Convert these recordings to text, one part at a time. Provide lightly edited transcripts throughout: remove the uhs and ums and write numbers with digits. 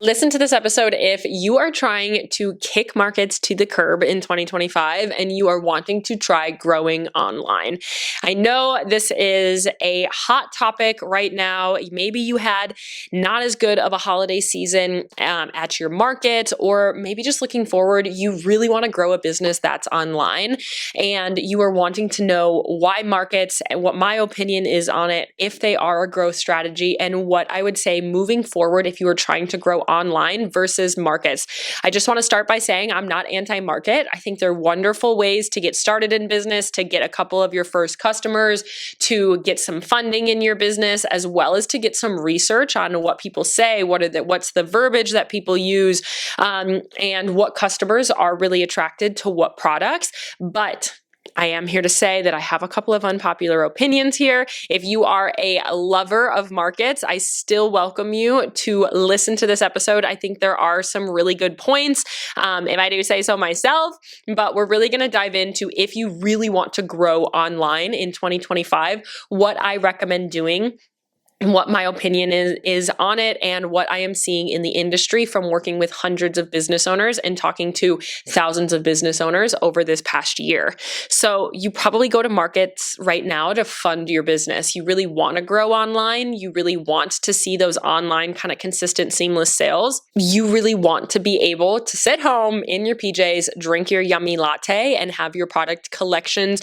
Listen to this episode if you are trying to kick markets to the curb in 2025 and you are wanting to try growing online. I know this is a hot topic right now. Maybe you had not as good of a holiday season at your market, or maybe just looking forward, you really want to grow a business that's online and you are wanting to know why markets and what my opinion is on it, if they are a growth strategy, and what I would say moving forward if you are trying to grow online versus markets. I just want to start by saying I'm not anti-market. I think they're wonderful ways to get started in business, to get a couple of your first customers, to get some funding in your business, as well as to get some research on what people say, what's the verbiage that people use, and what customers are really attracted to what products. But I am here to say that I have a couple of unpopular opinions here. If you are a lover of markets, I still welcome you to listen to this episode. I think there are some really good points, if I do say so myself, but we're really going to dive into, if you really want to grow online in 2025, what I recommend doing, what my opinion is on it, and what I am seeing in the industry from working with hundreds of business owners and talking to thousands of business owners over this past year. So you probably go to markets right now to fund your business. You really want to grow online. You really want to see those online kind of consistent, seamless sales. You really want to be able to sit home in your PJs, drink your yummy latte, and have your product collections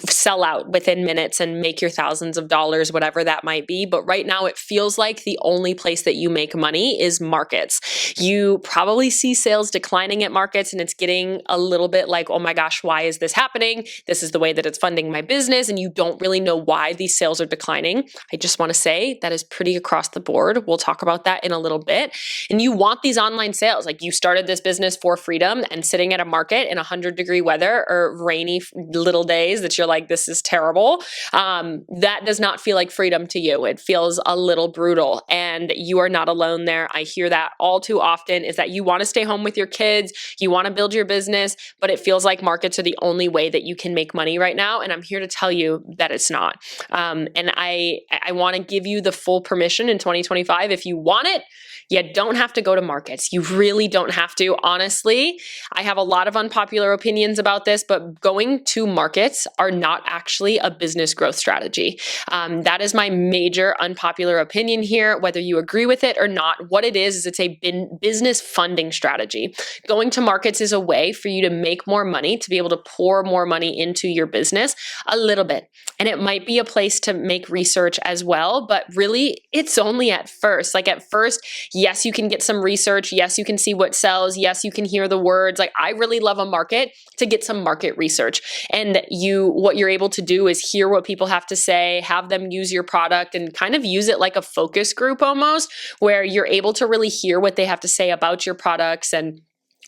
sell out within minutes and make your thousands of dollars, whatever that might be. But right now, it feels like the only place that you make money is markets. You probably see sales declining at markets, and it's getting a little bit like, oh my gosh, why is this happening? This is the way that it's funding my business, and you don't really know why these sales are declining. I just want to say that is pretty across the board. We'll talk about that in a little bit. And you want these online sales. Like, you started this business for freedom, and sitting at a market in 100-degree weather or rainy little days that you're like, this is terrible. That does not feel like freedom to you. It feels a little brutal, and you are not alone there. I hear that all too often, is that you want to stay home with your kids, you want to build your business, but it feels like markets are the only way that you can make money right now. And I'm here to tell you that it's not. And I want to give you the full permission in 2025. If you want it, you don't have to go to markets. You really don't have to. Honestly, I have a lot of unpopular opinions about this, but going to markets are not actually a business growth strategy. That is my major unpopular opinion here, whether you agree with it or not. What it is it's a business funding strategy. Going to markets is a way for you to make more money, to be able to pour more money into your business a little bit. And it might be a place to make research as well, but really it's only at first. Like, at first, yes, you can get some research. Yes, you can see what sells. Yes, you can hear the words. Like, I really love a market to get some market research. And what you're able to do is hear what people have to say, have them use your product, and kind of use it like a focus group almost, where you're able to really hear what they have to say about your products and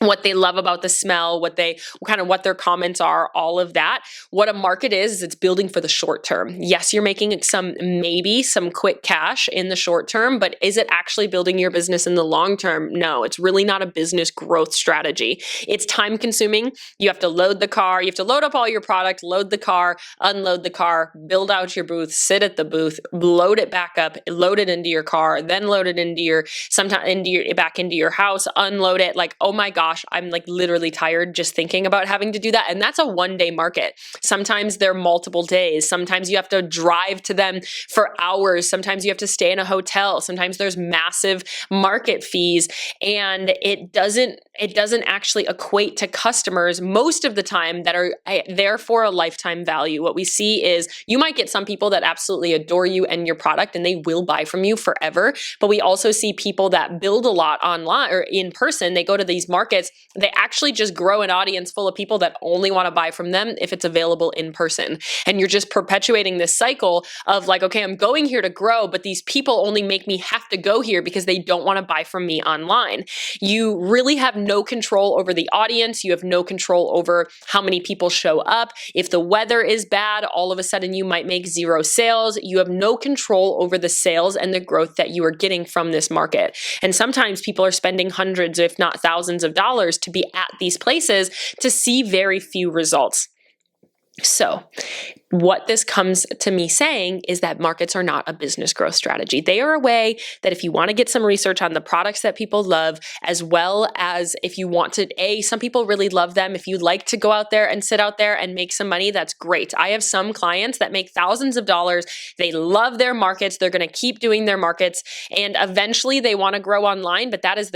what they love about the smell, what their comments are, all of that. What a market is it's building for the short term. Yes, you're making maybe some quick cash in the short term, but is it actually building your business in the long term? No, it's really not a business growth strategy. It's time consuming. You have to load the car, you have to load up all your product, load the car, unload the car, build out your booth, sit at the booth, load it back up, load it into your car, then load it back into your house, unload it. Like, oh my gosh, I'm like literally tired just thinking about having to do that. And that's a one-day market. Sometimes they're multiple days. Sometimes you have to drive to them for hours. Sometimes you have to stay in a hotel. Sometimes there's massive market fees, and it doesn't actually equate to customers most of the time that are there for a lifetime value. What we see is you might get some people that absolutely adore you and your product, and they will buy from you forever. But we also see people that build a lot online or in person. They go to these markets, they actually just grow an audience full of people that only want to buy from them if it's available in person. And you're just perpetuating this cycle of like, okay, I'm going here to grow, but these people only make me have to go here because they don't want to buy from me online. You really have no control over the audience. You have no control over how many people show up. If the weather is bad, all of a sudden you might make zero sales. You have no control over the sales and the growth that you are getting from this market. And sometimes people are spending hundreds, if not thousands of dollars to be at these places to see very few results. So what this comes to me saying is that markets are not a business growth strategy. They are a way that if you want to get some research on the products that people love, as well as if you want to, some people really love them. If you like to go out there and sit out there and make some money, that's great. I have some clients that make thousands of dollars. They love their markets. They're going to keep doing their markets, and eventually they want to grow online, but that is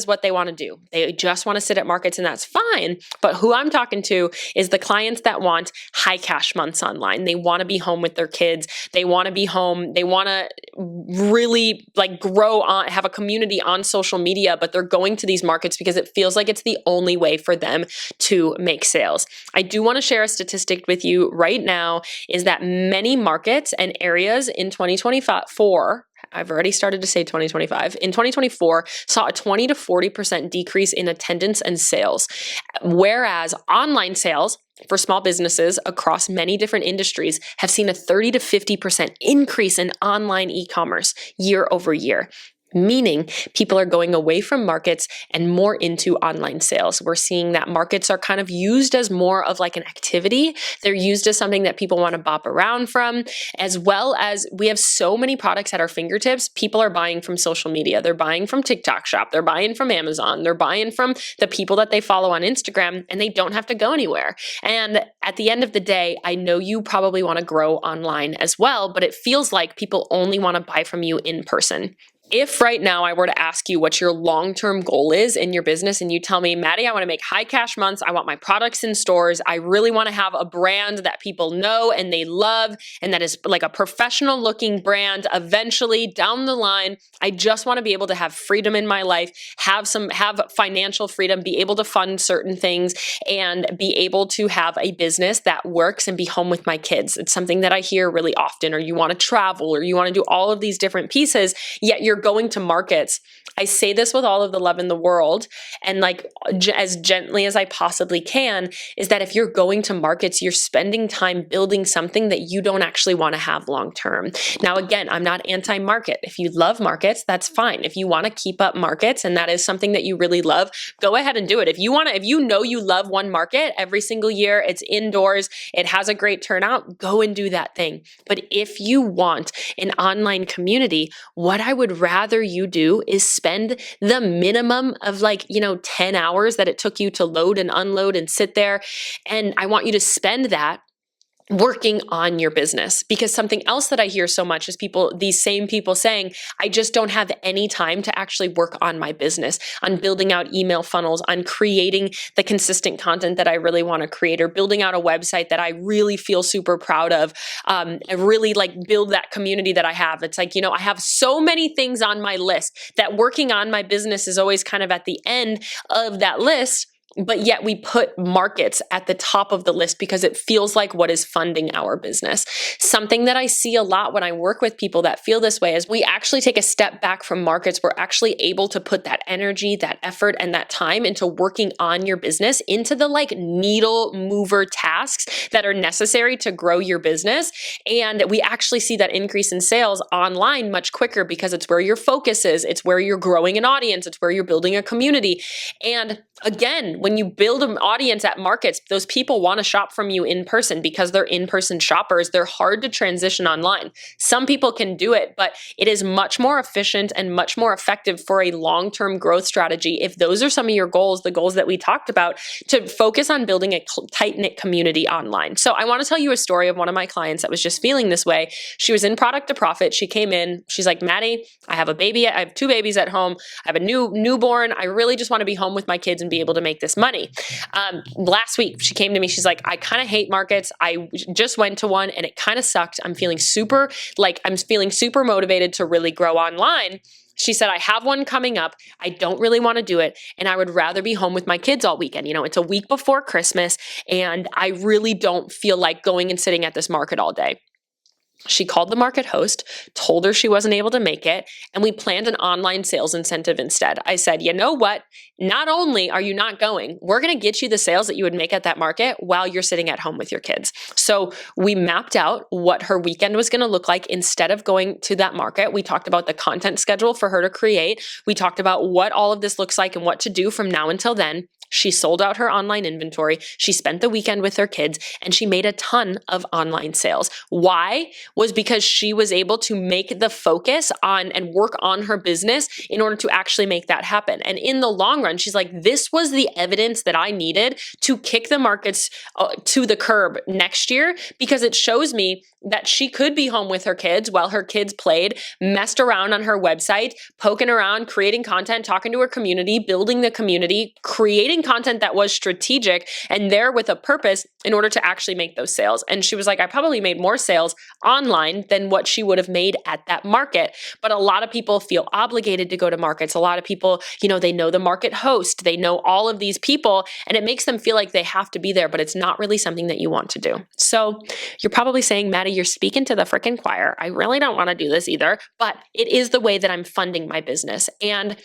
what they want to do. They just want to sit at markets, and that's fine. But who I'm talking to is the clients that want high cash months online. They want to be home with their kids. They want to be home. They want to really grow on, have a community on social media, but they're going to these markets because it feels like it's the only way for them to make sales. I do want to share a statistic with you right now is that many markets and areas in 2024, I've already started to say 2025. In 2024, saw a 20 to 40% decrease in attendance and sales, whereas online sales for small businesses across many different industries have seen a 30 to 50% increase in online e-commerce year over year. Meaning people are going away from markets and more into online sales. We're seeing that markets are kind of used as more of like an activity. They're used as something that people want to bop around from, as well as we have so many products at our fingertips. People are buying from social media. They're buying from TikTok Shop. They're buying from Amazon. They're buying from the people that they follow on Instagram, and they don't have to go anywhere. And at the end of the day, I know you probably want to grow online as well, but it feels like people only want to buy from you in person. If right now I were to ask you what your long-term goal is in your business and you tell me, Maddie, I want to make high cash months. I want my products in stores. I really want to have a brand that people know and they love and that is like a professional looking brand eventually down the line. I just want to be able to have freedom in my life, have financial freedom, be able to fund certain things and be able to have a business that works and be home with my kids. It's something that I hear really often, or you want to travel, or you want to do all of these different pieces, yet you're going to markets. I say this with all of the love in the world and as gently as I possibly can, is that if you're going to markets, you're spending time building something that you don't actually want to have long term. Now, again, I'm not anti-market. If you love markets, that's fine. If you want to keep up markets and that is something that you really love, go ahead and do it. If you know you love one market every single year, it's indoors, it has a great turnout, go and do that thing. But if you want an online community, what I would rather you do is spend the minimum of 10 hours that it took you to load and unload and sit there. And I want you to spend that working on your business, because something else that I hear so much is these same people saying, I just don't have any time to actually work on my business, on building out email funnels, on creating the consistent content that I really want to create, or building out a website that I really feel super proud of, and really build that community that I have. It's I have so many things on my list that working on my business is always kind of at the end of that list. But yet we put markets at the top of the list because it feels like what is funding our business. Something that I see a lot when I work with people that feel this way is we actually take a step back from markets. We're actually able to put that energy, that effort, and that time into working on your business, into the needle mover tasks that are necessary to grow your business. And we actually see that increase in sales online much quicker because it's where your focus is. It's where you're growing an audience. It's where you're building a community. And again, when you build an audience at markets, those people want to shop from you in person because they're in-person shoppers. They're hard to transition online. Some people can do it, but it is much more efficient and much more effective for a long-term growth strategy. If those are some of your goals, the goals that we talked about, to focus on building a tight-knit community online. So I want to tell you a story of one of my clients that was just feeling this way. She was in Product to Profit. She came in. She's like, Maddie, I have a baby. I have 2 babies at home. I have a newborn. I really just want to be home with my kids and be able to make this money. Last week, she came to me. She's like, I kind of hate markets. I just went to one and it kind of sucked. I'm feeling super motivated to really grow online. She said, I have one coming up. I don't really want to do it. And I would rather be home with my kids all weekend. It's a week before Christmas and I really don't feel like going and sitting at this market all day. She called the market host, told her she wasn't able to make it, and we planned an online sales incentive instead. I said, you know what? Not only are you not going, we're going to get you the sales that you would make at that market while you're sitting at home with your kids. So we mapped out what her weekend was going to look like instead of going to that market. We talked about the content schedule for her to create. We talked about what all of this looks like and what to do from now until then. She sold out her online inventory. She spent the weekend with her kids and she made a ton of online sales. Why? Was because she was able to make the focus on and work on her business in order to actually make that happen. And in the long run, she's like, this was the evidence that I needed to kick the markets to the curb next year, because it shows me that she could be home with her kids while her kids played, messed around on her website, poking around, creating content, talking to her community, building the community, creating content that was strategic and there with a purpose in order to actually make those sales. And she was like, I probably made more sales online than what she would have made at that market. But a lot of people feel obligated to go to markets. A lot of people, they know the market host, they know all of these people, and it makes them feel like they have to be there, but it's not really something that you want to do. So you're probably saying, Maddie, you're speaking to the freaking choir. I really don't want to do this either, but it is the way that I'm funding my business. And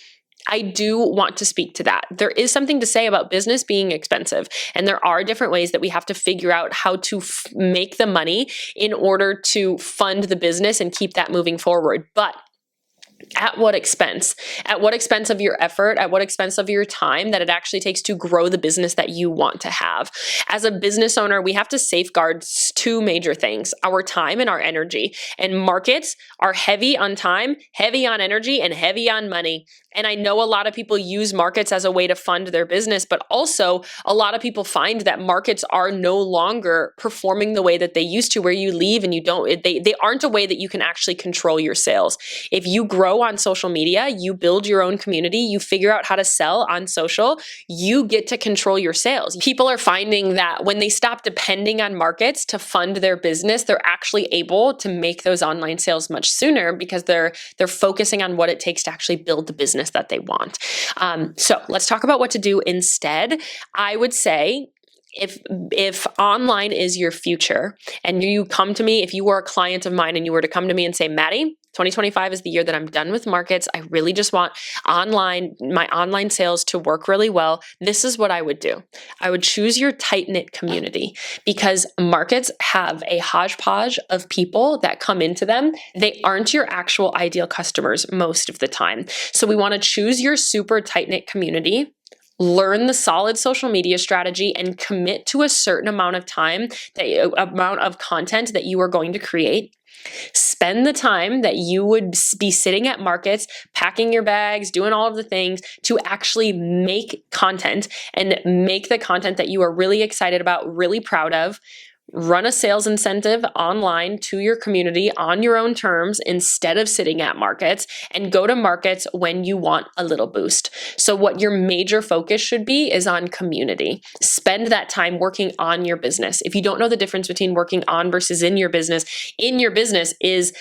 I do want to speak to that. There is something to say about business being expensive, and there are different ways that we have to figure out how to make the money in order to fund the business and keep that moving forward. But at what expense? At what expense of your effort? At what expense of your time that it actually takes to grow the business that you want to have? As a business owner, we have to safeguard two major things: our time and our energy. And markets are heavy on time, heavy on energy, and heavy on money. And I know a lot of people use markets as a way to fund their business, but also a lot of people find that markets are no longer performing the way that they used to, where you leave and they aren't a way that you can actually control your sales. If you grow on social media, you build your own community, you figure out how to sell on social, you get to control your sales. People are finding that when they stop depending on markets to fund their business, they're actually able to make those online sales much sooner because they're focusing on what it takes to actually build the business that they want. So let's talk about what to do instead. I would say, if online is your future and you come to me, if you were a client of mine and you were to come to me and say, Maddie, 2025 is the year that I'm done with markets. I really just want my online sales to work really well. This is what I would do. I would choose your tight-knit community, because markets have a hodgepodge of people that come into them. They aren't your actual ideal customers most of the time. So we want to choose your super tight-knit community, learn the solid social media strategy, and commit to a certain amount of time, amount of content that you are going to create. Spend the time that you would be sitting at markets, packing your bags, doing all of the things to actually make content, and make the content that you are really excited about, really proud of. Run a sales incentive online to your community on your own terms instead of sitting at markets, and go to markets when you want a little boost. So what your major focus should be is on community. Spend that time working on your business. If you don't know the difference between working on versus in your business is,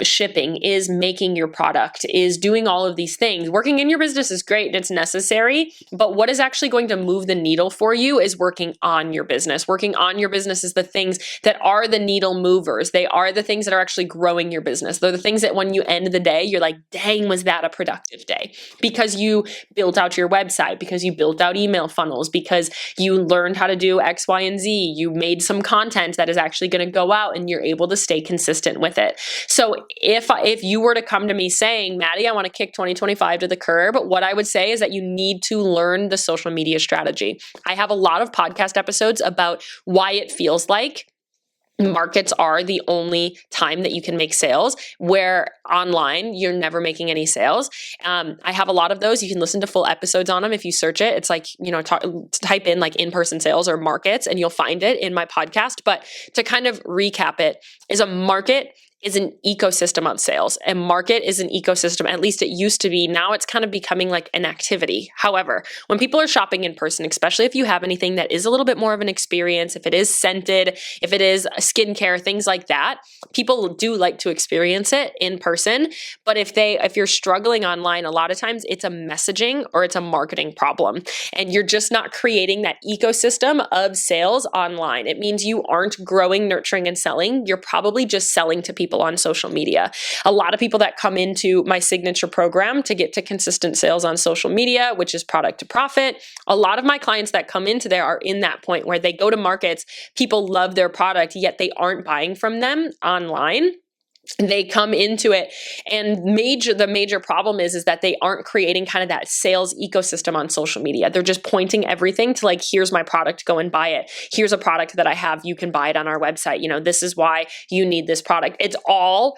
shipping, is making your product, is doing all of these things. Working in your business is great and it's necessary, but what is actually going to move the needle for you is working on your business. Working on your business is the things that are the needle movers. They are the things that are actually growing your business. They're the things that when you end the day, you're like, dang, was that a productive day? Because you built out your website, because you built out email funnels, because you learned how to do X, Y, and Z. You made some content that is actually going to go out and you're able to stay consistent with it. So if you were to come to me saying, Maddie, I want to kick 2025 to the curb, what I would say is that you need to learn the social media strategy. I have a lot of podcast episodes about why it feels like markets are the only time that you can make sales, where online you're never making any sales. I have a lot of those. You can listen to full episodes on them if you search it. It's like, type in like in-person sales or markets and you'll find it in my podcast. But to kind of recap it, is a market is an ecosystem of sales. A market is an ecosystem, at least it used to be. Now it's kind of becoming like an activity. However, when people are shopping in person, especially if you have anything that is a little bit more of an experience, if it is scented, if it is skincare, things like that, people do like to experience it in person. But if you're struggling online, a lot of times it's a messaging or it's a marketing problem. And you're just not creating that ecosystem of sales online. It means you aren't growing, nurturing, and selling. You're probably just selling to people on social media. A lot of people that come into my signature program to get to consistent sales on social media, which is product to profit, a lot of my clients that come into there are in that point where they go to markets, people love their product, yet they aren't buying from them online. they come into it, and the major problem is that they aren't creating kind of that sales ecosystem on social media. They're just pointing everything to like, here's my product, go and buy it. Here's a product that I have, you can buy it on our website. This is why you need this product. It's all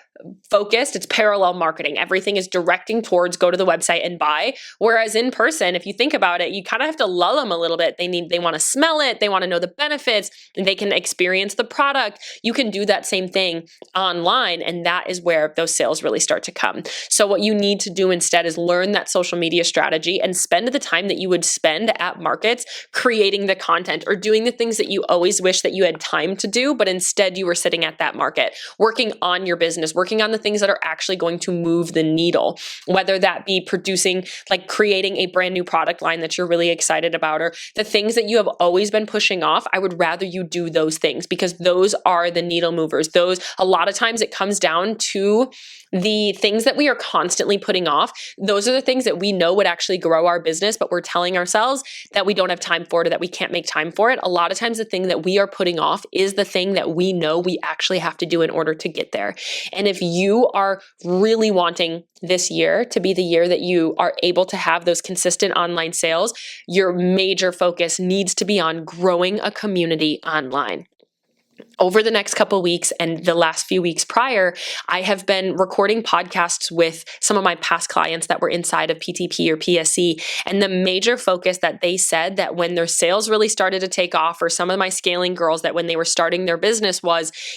focused, it's parallel marketing. Everything is directing towards go to the website and buy. Whereas in person, if you think about it, you kind of have to lull them a little bit. They want to smell it, they want to know the benefits, and they can experience the product. You can do that same thing online, and that is where those sales really start to come. So what you need to do instead is learn that social media strategy and spend the time that you would spend at markets creating the content or doing the things that you always wish that you had time to do, but instead you were sitting at that market, working on your business, working on the things that are actually going to move the needle, whether that be producing, like creating a brand new product line that you're really excited about, or the things that you have always been pushing off. I would rather you do those things because those are the needle movers. Those, a lot of times it comes down to the things that we are constantly putting off. Those are the things that we know would actually grow our business, but we're telling ourselves that we don't have time for it or that we can't make time for it. A lot of times the thing that we are putting off is the thing that we know we actually have to do in order to get there. And if you are really wanting this year to be the year that you are able to have those consistent online sales, your major focus needs to be on growing a community online. Over the next couple of weeks and the last few weeks prior, I have been recording podcasts with some of my past clients that were inside of PTP or PSC. And the major focus that they said that when their sales really started to take off, or some of my scaling girls that when they were starting their business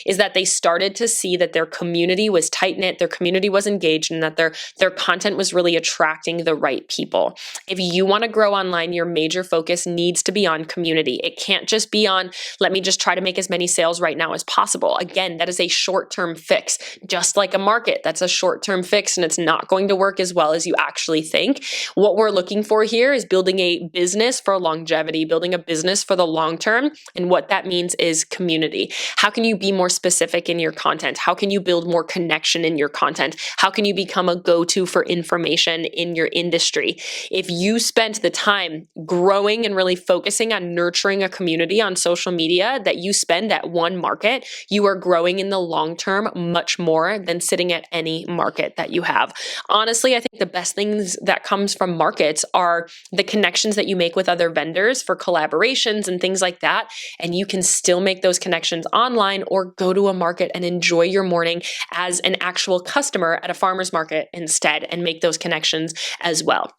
is that they started to see that their community was tight-knit, their community was engaged, and that their content was really attracting the right people. If you want to grow online, your major focus needs to be on community. It can't just be on, let me just try to make as many sales right now as possible. Again, that is a short-term fix. Just like a market, that's a short-term fix, and it's not going to work as well as you actually think. What we're looking for here is building a business for longevity, building a business for the long term. And what that means is community. How can you be more specific in your content? How can you build more connection in your content? How can you become a go-to for information in your industry? If you spent the time growing and really focusing on nurturing a community on social media that you spend at one market, you are growing in the long term much more than sitting at any market that you have. Honestly, I think the best things that comes from markets are the connections that you make with other vendors for collaborations and things like that. And you can still make those connections online or go to a market and enjoy your morning as an actual customer at a farmer's market instead and make those connections as well.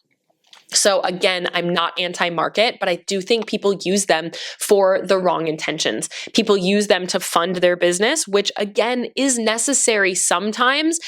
So again, I'm not anti-market, but I do think people use them for the wrong intentions. People use them to fund their business, which again is necessary sometimes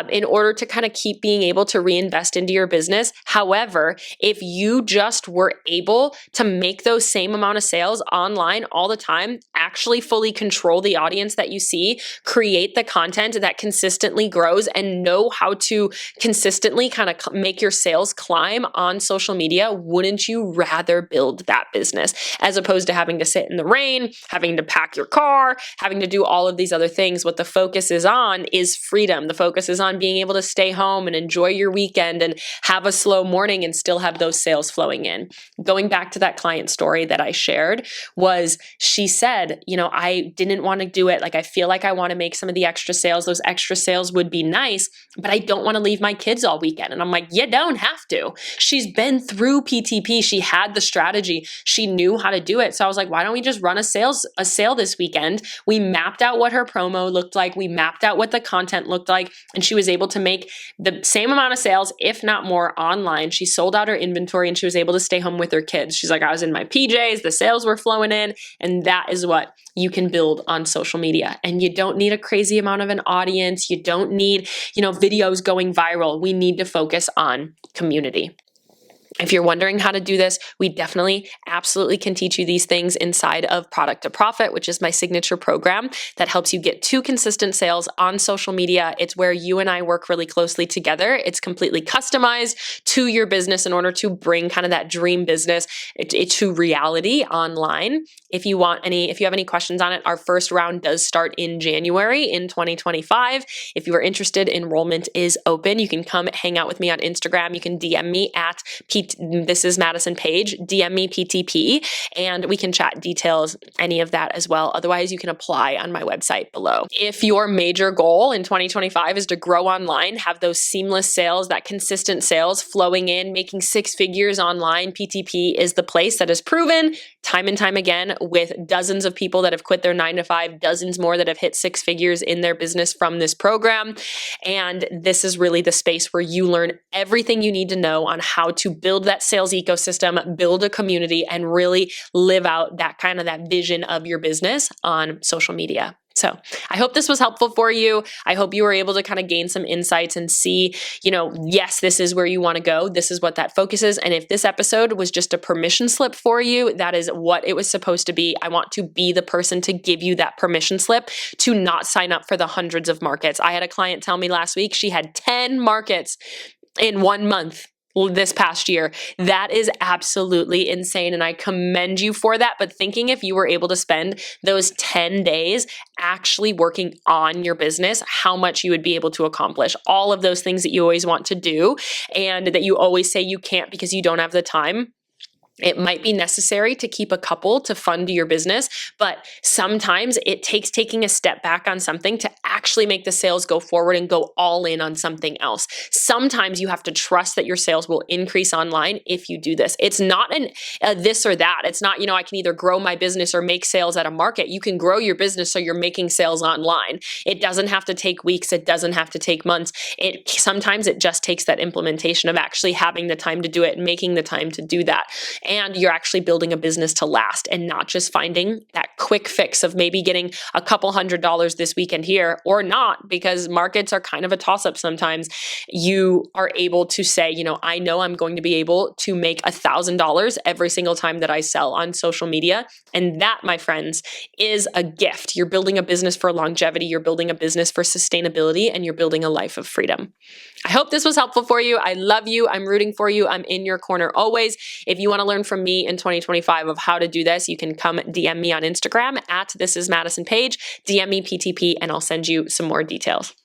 in order to kind of keep being able to reinvest into your business. However, if you just were able to make those same amount of sales online all the time, actually fully control the audience that you see, create the content that consistently grows, and know how to consistently kind of make your sales climb on social media, wouldn't you rather build that business as opposed to having to sit in the rain, having to pack your car, having to do all of these other things? What the focus is on is freedom. The focus is on being able to stay home and enjoy your weekend and have a slow morning and still have those sales flowing in. Going back to that client story that I shared, was she said, I didn't want to do it. Like, I feel like I want to make some of the extra sales. Those extra sales would be nice, but I don't want to leave my kids all weekend. And I'm like, you don't have to. She's been through PTP. She had the strategy. She knew how to do it. So I was like, why don't we just run a sale this weekend? We mapped out what her promo looked like. We mapped out what the content looked like. And she was able to make the same amount of sales, if not more, online. She sold out her inventory and she was able to stay home with her kids. She's like, I was in my PJs, the sales were flowing in. And that is what you can build on social media. And you don't need a crazy amount of an audience. You don't need, videos going viral. We need to focus on community. If you're wondering how to do this, we definitely, absolutely can teach you these things inside of Product to Profit, which is my signature program that helps you get to consistent sales on social media. It's where you and I work really closely together. It's completely customized to your business in order to bring kind of that dream business to reality online. If you have any questions on it, our first round does start in January in 2025. If you are interested, enrollment is open. You can come hang out with me on Instagram. You can DM me at This is Madison page, DM me PTP, and we can chat details, any of that as well. Otherwise, you can apply on my website below. If your major goal in 2025 is to grow online, have those seamless sales, that consistent sales flowing in, making six figures online, PTP is the place that is proven time and time again with dozens of people that have quit their 9-to-5, dozens more that have hit six figures in their business from this program. And this is really the space where you learn everything you need to know on how to build that sales ecosystem, build a community, and really live out that vision of your business on social media. So I hope this was helpful for you. I hope you were able to gain some insights and see, yes, this is where you want to go. This is what that focus is. And if this episode was just a permission slip for you, that is what it was supposed to be. I want to be the person to give you that permission slip to not sign up for the hundreds of markets. I had a client tell me last week she had 10 markets in 1 month this past year. That is absolutely insane. And I commend you for that. But thinking if you were able to spend those 10 days actually working on your business, how much you would be able to accomplish all of those things that you always want to do and that you always say you can't because you don't have the time. It might be necessary to keep a couple to fund your business, but sometimes it takes taking a step back on something to actually make the sales go forward and go all in on something else. Sometimes you have to trust that your sales will increase online if you do this. It's not this or that. It's not, I can either grow my business or make sales at a market. You can grow your business so you're making sales online. It doesn't have to take weeks. It doesn't have to take months. Sometimes it just takes that implementation of actually having the time to do it and making the time to do that. And you're actually building a business to last and not just finding that quick fix of maybe getting a couple $100s this weekend here or not, because markets are kind of a toss-up sometimes. You are able to say, I know I'm going to be able to make $1,000 every single time that I sell on social media. And that, my friends, is a gift. You're building a business for longevity. You're building a business for sustainability, and you're building a life of freedom. I hope this was helpful for you. I love you. I'm rooting for you. I'm in your corner always. If you want to learn from me in 2025 of how to do this, you can come DM me on Instagram at This Is Madison page, DM me PTP, and I'll send you some more details.